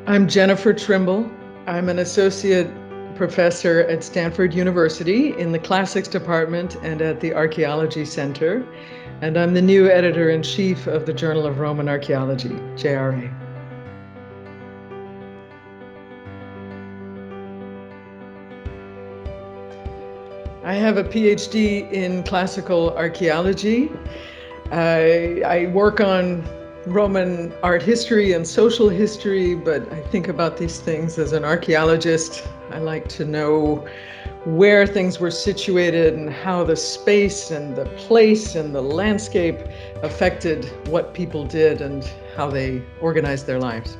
I'm Jennifer Trimble. I'm an associate professor at Stanford University in the Classics Department and at the Archaeology Center. And I'm the new editor-in-chief of the Journal of Roman Archaeology, JRA. I have a PhD in classical archaeology. I work on Roman art history and social history, but I think about these things as an archaeologist. I like to know where things were situated and how the space and the place and the landscape affected what people did and how they organized their lives.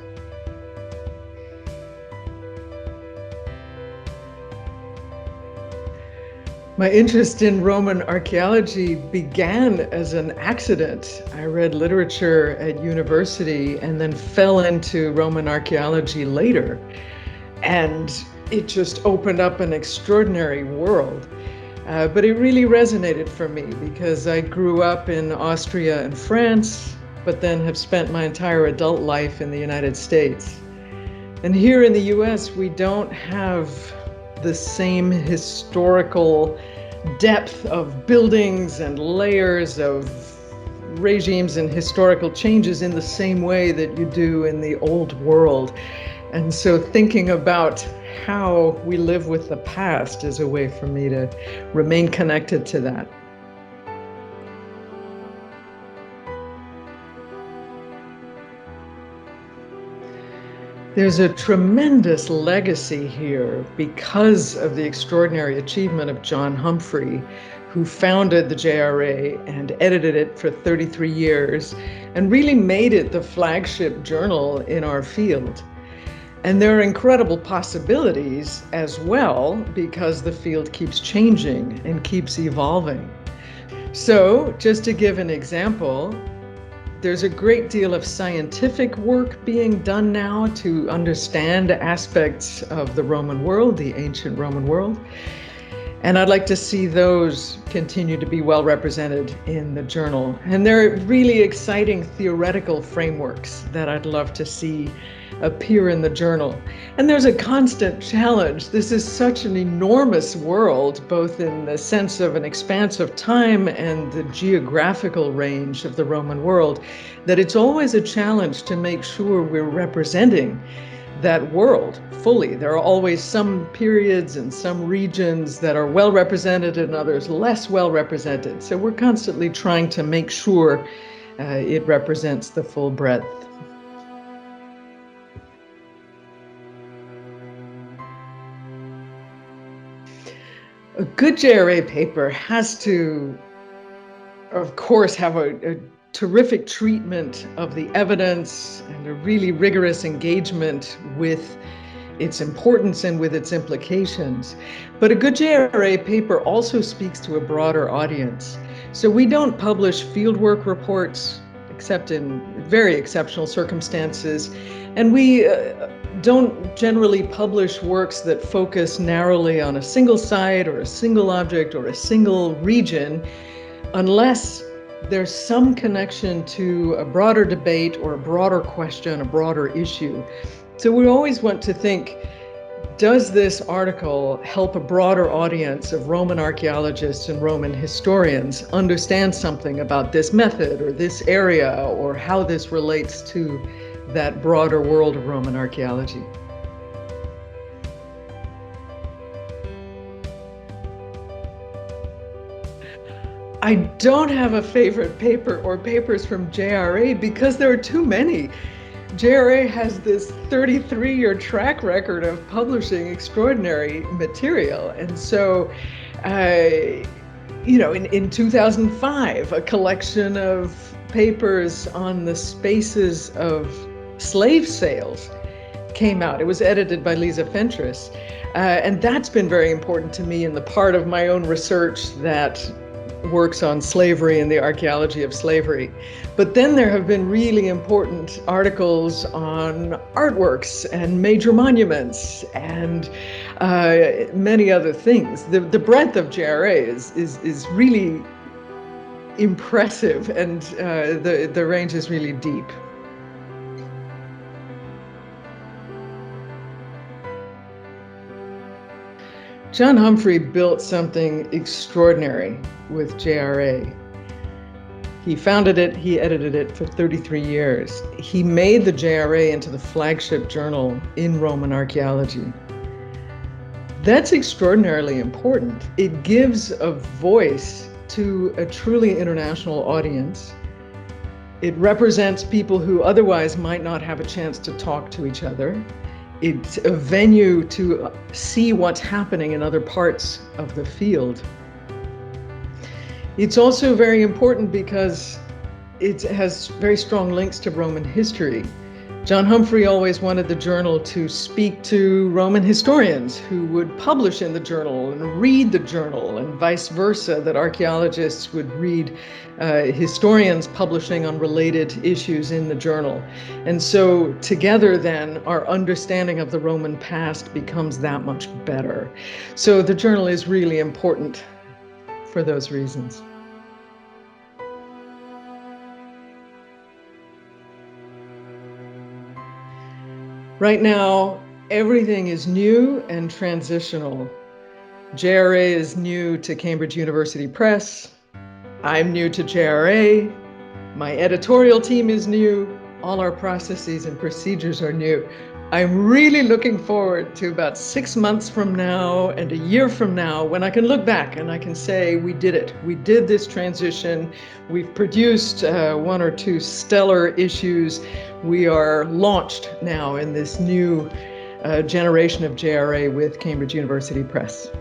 My interest in Roman archaeology began as an accident. I read literature at university and then fell into Roman archaeology later. And it just opened up an extraordinary world. But it really resonated for me because I grew up in Austria and France, but then have spent my entire adult life in the United States. And here in the US, we don't have the same historical depth of buildings and layers of regimes and historical changes in the same way that you do in the old world. And so thinking about how we live with the past is a way for me to remain connected to that. There's a tremendous legacy here because of the extraordinary achievement of John Humphrey, who founded the JRA and edited it for 33 years and really made it the flagship journal in our field. And there are incredible possibilities as well because the field keeps changing and keeps evolving. So just to give an example, there's a great deal of scientific work being done now to understand aspects of the Roman world, the ancient Roman world. And I'd like to see those continue to be well represented in the journal. And there are really exciting theoretical frameworks that I'd love to see appear in the journal. And there's a constant challenge. This is such an enormous world, both in the sense of an expanse of time and the geographical range of the Roman world, that it's always a challenge to make sure we're representing that world fully. There are always some periods and some regions that are well represented and others less well represented. So we're constantly trying to make sure it represents the full breadth. A good JRA paper has to, of course, have a terrific treatment of the evidence and a really rigorous engagement with its importance and with its implications. But a good JRA paper also speaks to a broader audience. So we don't publish fieldwork reports except in very exceptional circumstances. And we don't generally publish works that focus narrowly on a single site or a single object or a single region unless there's some connection to a broader debate or a broader question, a broader issue. So we always want to think, does this article help a broader audience of Roman archaeologists and Roman historians understand something about this method or this area or how this relates to that broader world of Roman archaeology? I don't have a favorite paper or papers from JRA because there are too many. JRA has this 33-year track record of publishing extraordinary material. And so, in 2005, a collection of papers on the spaces of slave sales came out. It was edited by Lisa Fentress. And that's been very important to me in the part of my own research that works on slavery and the archaeology of slavery. But then there have been really important articles on artworks and major monuments and many other things. The breadth of JRA is really impressive, and the range is really deep. John Humphrey built something extraordinary with JRA. He founded it, he edited it for 33 years. He made the JRA into the flagship journal in Roman archaeology. That's extraordinarily important. It gives a voice to a truly international audience. It represents people who otherwise might not have a chance to talk to each other. It's a venue to see what's happening in other parts of the field. It's also very important because it has very strong links to Roman history. John Humphrey always wanted the journal to speak to Roman historians who would publish in the journal and read the journal, and vice versa, that archaeologists would read historians publishing on related issues in the journal. And so together then, our understanding of the Roman past becomes that much better. So the journal is really important for those reasons. Right now, everything is new and transitional. JRA is new to Cambridge University Press. I'm new to JRA. My editorial team is new. All our processes and procedures are new. I'm really looking forward to about 6 months from now and a year from now when I can look back and I can say, we did it. We did this transition. We've produced 1 or 2 stellar issues. We are launched now in this new generation of JRA with Cambridge University Press.